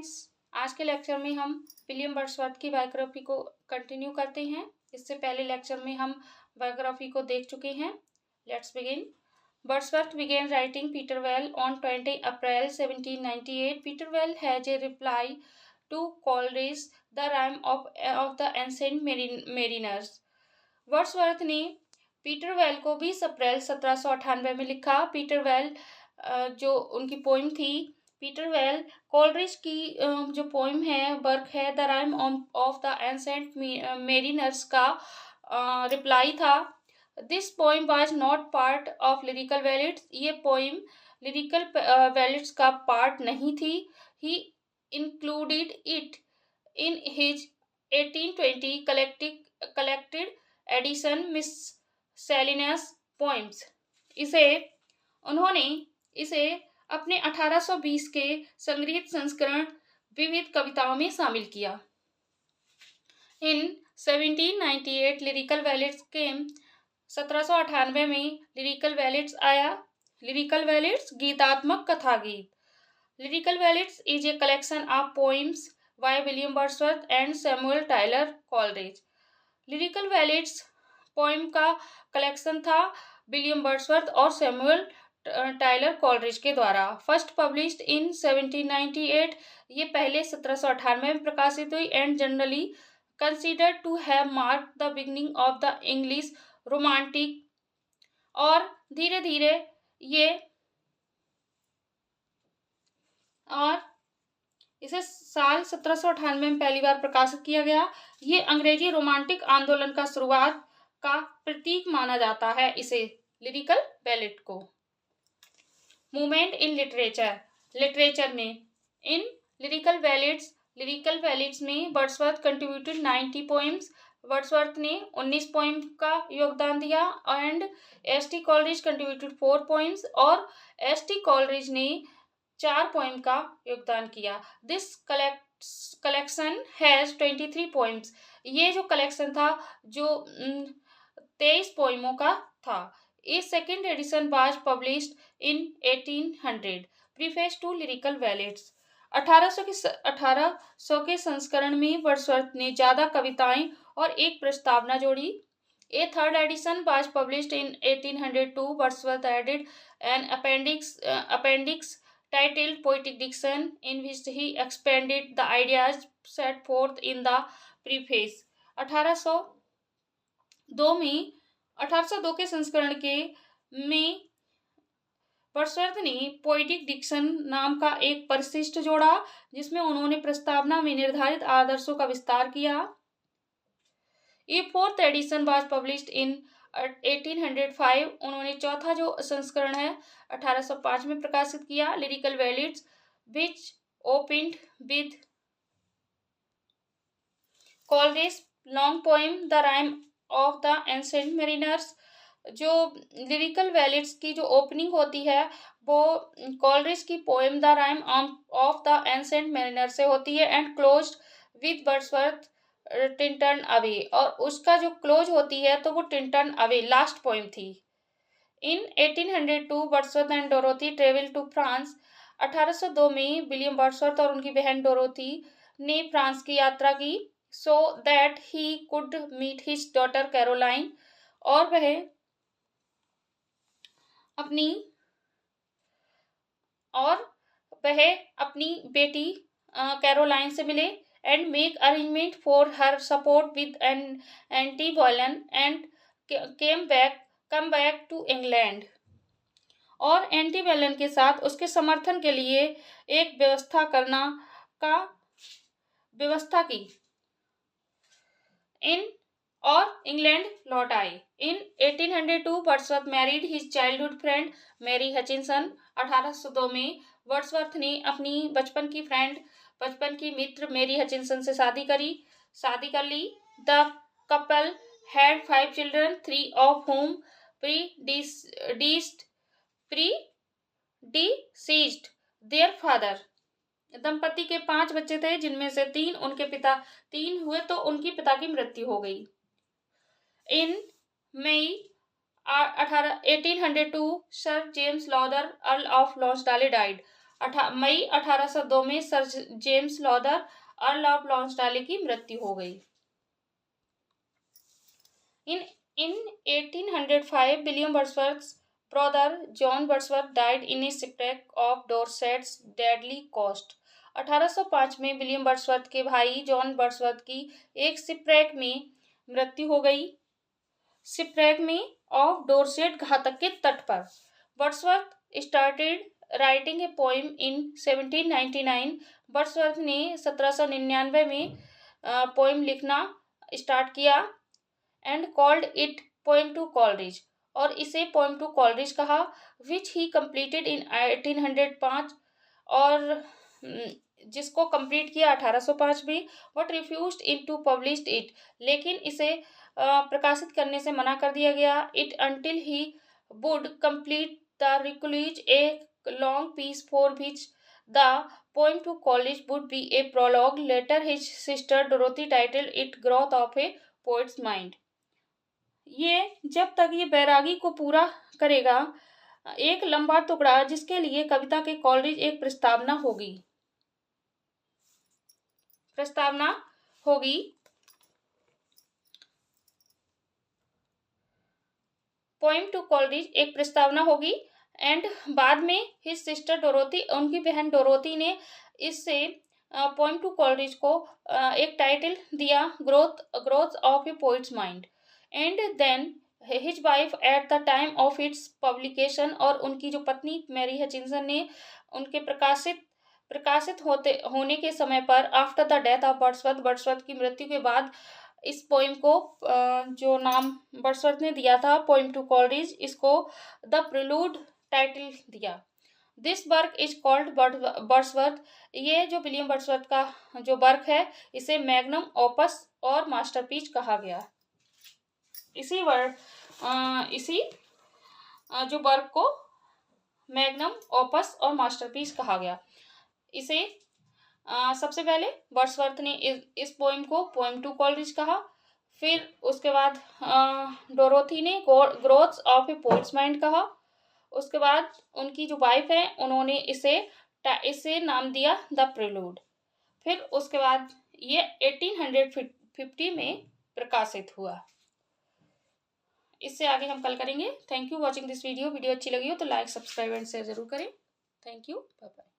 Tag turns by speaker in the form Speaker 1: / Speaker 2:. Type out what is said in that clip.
Speaker 1: Friends, आज के lecture में हम विलियम वर्ड्सवर्थ की बायोग्राफी को कंटिन्यू करते हैं। इससे पहले लेक्चर में हम बायोग्राफी को देख चुके हैं। Let's begin. Wordsworth began writing Peterwell on 20 April 1798. Peterwell has a reply to Coleridge, the rhyme of the ancient mariners. Wordsworth ने पीटरवेल को 20 अप्रैल 1798 में लिखा। पीटरवेल जो उनकी पोइम थी, पीटरवेल कोलरिज की जो पोइम है, वर्क है, the rime of the ancient mariners का रिप्लाई था। This poem was not part of lyrical ballads. ये पोइम लिरिकल बैलेड्स का पार्ट नहीं थी। He included it in his 1820 collected edition miscellaneous poems. उन्होंने इसे अपने 1820 के संग्रहित संस्करण विविध कविताओं में शामिल किया। इन 1798 लिरिकल बैलेड्स केम। 1798 में लिरिकल बैलेड्स आया। लिरिकल बैलेड्स गीतात्मक कथा गीत। Lyrical ballads is a collection of poems by William Wordsworth and Samuel Taylor Coleridge. Lyrical ballads poem का कलेक्शन था विलियम वर्ड्सवर्थ और सैमुअल टायलर कोलरिज के द्वारा। First published in 1798। ये पहले 1798 में प्रकाशित हुई। And generally considered to have marked the beginning of the English romantic. और धीरे धीरे इसे साल 1798 में पहली बार प्रकाशित किया गया। ये अंग्रेजी रोमांटिक आंदोलन का शुरुआत का प्रतीक माना जाता है इसे, लिरिकल बैलेड को। मूवमेंट इन लिटरेचर में इन लिरिकल बैलेड्स में वर्ड्सवर्थ कंट्रीब्यूटेड 90 पोइम्स। वर्ड्सवर्थ ने 19 पोइम का योगदान दिया। And S T. Coleridge contributed 4 poems और एस.टी. कॉलरिज ने 4 पोइम का योगदान किया। This collection has 23 poems. ये जो कलेक्शन था जो 23 पोइमों का था। A second edition was published in 1800। Preface to lyrical ballads. 1800 के संस्करण में वर्ड्सवर्थ ने ज्यादा कविताएं और एक प्रस्तावना जोड़ी। A third edition was published in 1802। Wordsworth added an appendix titled Poetic Diction, in which he expanded the ideas set forth in the preface. 1802 के संस्करण में वर्ड्सवर्थ ने पोएटिक डिक्शन नाम का एक परिशिष्ट जोड़ा, जिसमें उन्होंने प्रस्तावना में निर्धारित आदर्शों का विस्तार किया। A fourth edition was published in 1805। उन्होंने चौथा जो संस्करण है 1805 में प्रकाशित किया। Lyrical ballads which opened with Coleridge long poem the rime of the ancient mariners. जो लिरिकल बैलेड्स की जो ओपनिंग होती है वो कोलरिज की poem the rime of the ancient mariner से होती है। And closed with Wordsworth Tintern away. और उसका जो क्लोज होती है तो वो टिंटन अवे लास्ट पोएम थी। In 1802 Wordsworth and Dorothy travel to France. 1802 में विलियम वर्ड्सवर्थ और उनकी बहन डोरोथी ने फ्रांस की यात्रा की, so that he could meet his daughter Caroline. और वह अपनी बेटी कैरोलाइन से मिले। And make arrangement for her support with an Annette Vallon and come back to England. और एंटी-बोलन के साथ उसके समर्थन के लिए एक व्यवस्था की और इंग्लैंड लौट आए। In 1802 Wordsworth married his childhood friend Mary Hutchinson. 1802 में वर्ड्सवर्थ ने अपनी बचपन की मित्र मैरी हचिंसन से शादी कर ली। The couple had 5 children, 3 of whom predeceased their father. दंपति के 5 बच्चे थे, जिनमें से 3 हुए तो उनकी पिता की मृत्यु हो गई। In May 1802 sir James Lowther Earl of Lonsdale died. May 1802 में sir James Lowther Earl of Lonsdale की मृत्यु हो गई। In 1805, William Wordsworth's brother John Wordsworth died in a shipwreck off Dorset's Deadly Coast। 1805 में विलियम वर्ड्सवर्थ के भाई John Wordsworth की एक शिपरेक में मृत्यु हो गई। शिपरेक में ऑफ डोरसेट घातक के तट पर। Wordsworth started writing a poem in 1799। Wordsworth ने 1799 में पोइम लिखना स्टार्ट किया and called it poem to Coleridge, और इसे पोइम टू कॉलरिज कहा, विच ही कंप्लीटेड इन 1805, और जिसको कंप्लीट किया 1805 में। But refused in to published it, लेकिन इसे प्रकाशित करने से मना कर दिया गया। It until he would complete the recluse a long piece for which the poem to Coleridge would be a prologue. Later his sister Dorothy title it growth of a poet's mind. ये जब तक ये बैरागी को पूरा करेगा, एक लंबा टुकड़ा जिसके लिए कविता के कॉलेज एक प्रस्तावना होगी। पोइम टू कॉलेज एक प्रस्तावना होगी। एंड बाद में हिज सिस्टर डोरोथी, उनकी बहन डोरोथी ने इससे पोइम टू कॉलेज को एक टाइटल दिया, growth of a poet's mind. And then his wife at the time of its publication, और उनकी जो पत्नी मैरी हचिंसन ने उनके प्रकाशित होने के समय पर, after the death of Wordsworth की मृत्यु के बाद, इस पोइम को जो नाम वर्ड्सवर्थ ने दिया था पोइम टू कॉलरिज, इसको द प्रिलूड टाइटल दिया। This work is called Wordsworth. ये जो विलियम वर्ड्सवर्थ का जो वर्क है, इसे मैग्नम ओपस और मास्टरपीस कहा गया। इसी जो वर्क को मैग्नम ओपस और मास्टरपीस कहा गया। इसे सबसे पहले वर्ड्सवर्थ ने इस पोइम को पोइम टू कॉलरिज कहा। फिर उसके बाद डोरोथी ने growth of a poet's mind कहा। उसके बाद उनकी जो वाइफ है, उन्होंने इसे नाम दिया द प्रिलूड। फिर उसके बाद ये 1850 में प्रकाशित हुआ। इससे आगे हम कल करेंगे। Thank you watching this video. Video अच्छी लगी हो तो लाइक, सब्सक्राइब एंड शेयर जरूर करें। Thank you, bye bye.